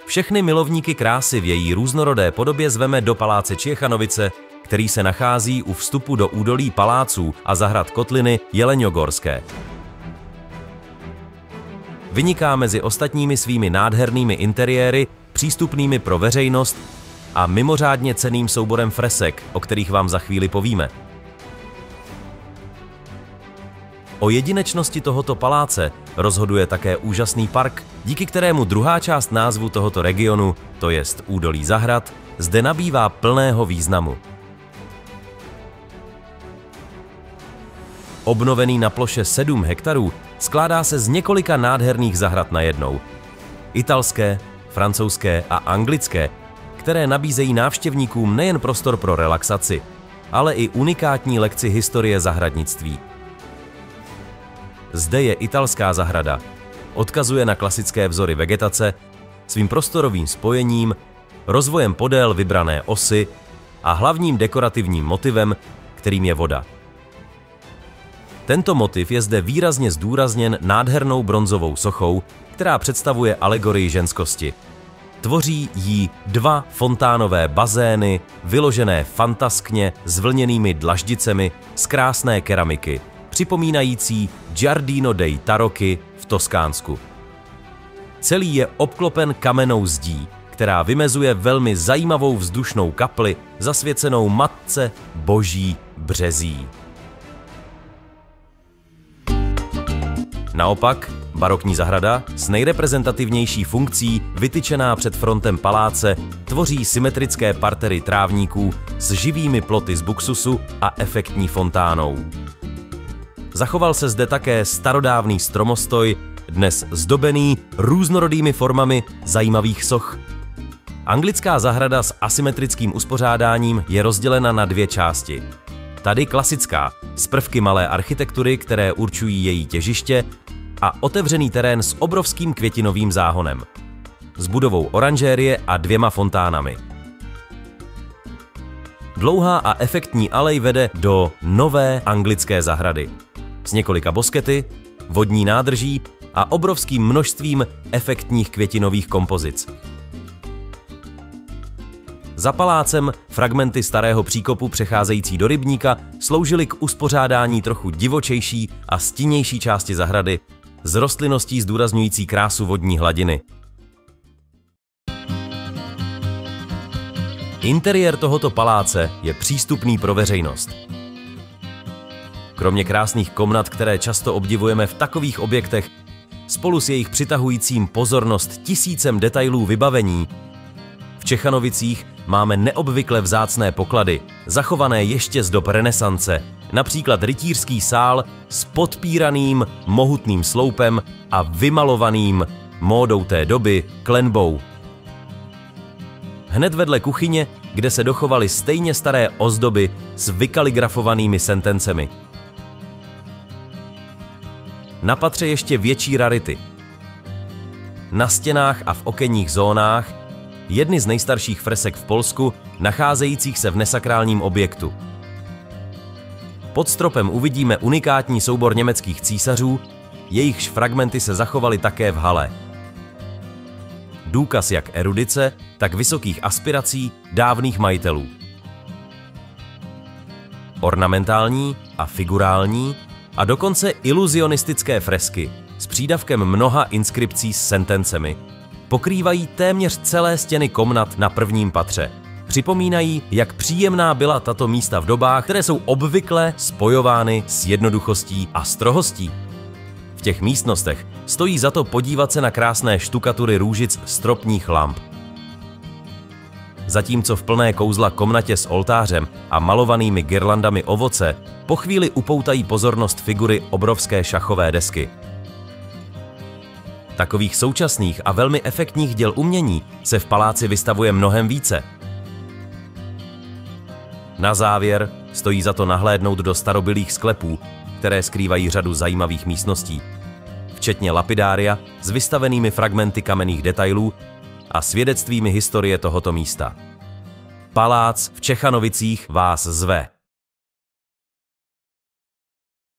Všechny milovníky krásy v její různorodé podobě zveme do paláce Ciechanovice, který se nachází u vstupu do údolí paláců a zahrad kotliny Jeleňogorské. Vyniká mezi ostatními svými nádhernými interiéry, přístupnými pro veřejnost a mimořádně cenným souborem fresek, o kterých vám za chvíli povíme. O jedinečnosti tohoto paláce rozhoduje také úžasný park, díky kterému druhá část názvu tohoto regionu, to jest údolí zahrad, zde nabývá plného významu. Obnovený na ploše 7 hektarů, skládá se z několika nádherných zahrad najednou. Italské, francouzské a anglické, které nabízejí návštěvníkům nejen prostor pro relaxaci, ale i unikátní lekci historie zahradnictví. Zde je italská zahrada. Odkazuje na klasické vzory vegetace, svým prostorovým spojením, rozvojem podél vybrané osy a hlavním dekorativním motivem, kterým je voda. Tento motiv je zde výrazně zdůrazněn nádhernou bronzovou sochou, která představuje alegorii ženskosti. Tvoří jí 2 fontánové bazény, vyložené fantaskně s vlněnými dlaždicemi z krásné keramiky, připomínající Giardino dei Tarocchi v Toskánsku. Celý je obklopen kamennou zdí, která vymezuje velmi zajímavou vzdušnou kapli zasvěcenou Matce Boží březí. Naopak, barokní zahrada s nejreprezentativnější funkcí vytyčená před frontem paláce tvoří symetrické partery trávníků s živými ploty z buksusu a efektní fontánou. Zachoval se zde také starodávný stromostoj, dnes zdobený různorodými formami zajímavých soch. Anglická zahrada s asymetrickým uspořádáním je rozdělena na 2 části. Tady klasická, s prvky malé architektury, které určují její těžiště, a otevřený terén s obrovským květinovým záhonem, s budovou oranžérie a 2 fontánami. Dlouhá a efektní alej vede do nové anglické zahrady s několika boskety, vodní nádrží a obrovským množstvím efektních květinových kompozic. Za palácem fragmenty starého příkopu přecházející do rybníka sloužily k uspořádání trochu divočejší a stinnější části zahrady s rostlinností zdůrazňující krásu vodní hladiny. Interiér tohoto paláce je přístupný pro veřejnost. Kromě krásných komnat, které často obdivujeme v takových objektech, spolu s jejich přitahujícím pozornost tisícem detailů vybavení, v Ciechanovicích máme neobvykle vzácné poklady, zachované ještě z dob renesance, například rytířský sál s podpíraným mohutným sloupem a vymalovaným módou té doby klenbou. Hned vedle kuchyně, kde se dochovaly stejně staré ozdoby s vykaligrafovanými sentencemi. Na patře ještě větší rarity. Na stěnách a v okenních zónách jedny z nejstarších fresek v Polsku, nacházejících se v nesakrálním objektu. Pod stropem uvidíme unikátní soubor německých císařů, jejichž fragmenty se zachovaly také v hale. Důkaz jak erudice, tak vysokých aspirací dávných majitelů. Ornamentální a figurální a dokonce iluzionistické fresky s přídavkem mnoha inskripcí s sentencemi pokrývají téměř celé stěny komnat na prvním patře. Připomínají, jak příjemná byla tato místa v dobách, které jsou obvykle spojovány s jednoduchostí a strohostí. V těch místnostech stojí za to podívat se na krásné štukatury růžic stropních lamp. Zatímco v plné kouzla komnatě s oltářem a malovanými girlandami ovoce po chvíli upoutají pozornost figury obrovské šachové desky. Takových současných a velmi efektních děl umění se v paláci vystavuje mnohem více. Na závěr stojí za to nahlédnout do starobylých sklepů, které skrývají řadu zajímavých místností, včetně lapidária s vystavenými fragmenty kamenných detailů a svědectvími historie tohoto místa. Palác v Ciechanovicích vás zve.